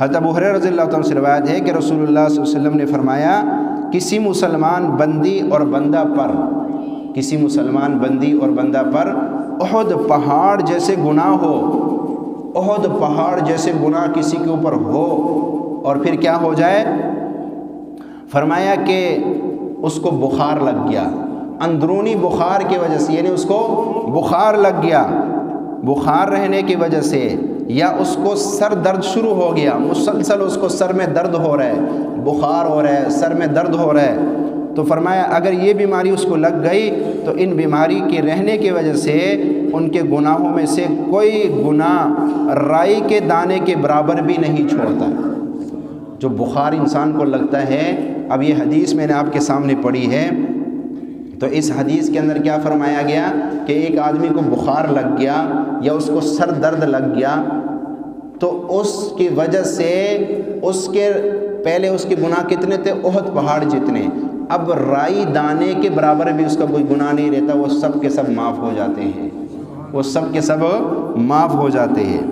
حضرت ابو ہریرہ رضی اللہ تعالیٰ سے روایت ہے کہ رسول اللہ صلی اللہ علیہ وسلم نے فرمایا کسی مسلمان بندی اور بندہ پر احد پہاڑ جیسے گناہ ہو، احد پہاڑ جیسے گناہ کسی کے اوپر ہو اور پھر کیا ہو جائے، فرمایا کہ اس کو بخار لگ گیا، اندرونی بخار کی وجہ سے، یعنی اس کو بخار لگ گیا، بخار رہنے کی وجہ سے، یا اس کو سر درد شروع ہو گیا، مسلسل اس کو سر میں درد ہو رہا ہے، بخار ہو رہا ہے، سر میں درد ہو رہا ہے، تو فرمایا اگر یہ بیماری اس کو لگ گئی تو ان بیماری کے رہنے کی وجہ سے ان کے گناہوں میں سے کوئی گناہ رائی کے دانے کے برابر بھی نہیں چھوڑتا۔ جو بخار انسان کو لگتا ہے، اب یہ حدیث میں نے آپ کے سامنے پڑھی ہے، تو اس حدیث کے اندر کیا فرمایا گیا کہ ایک آدمی کو بخار لگ گیا یا اس کو سر درد لگ گیا، تو اس کی وجہ سے پہلے اس کے گناہ کتنے تھے؟ احد پہاڑ جتنے، اب رائی دانے کے برابر بھی اس کا کوئی گناہ نہیں رہتا، وہ سب کے سب معاف ہو جاتے ہیں،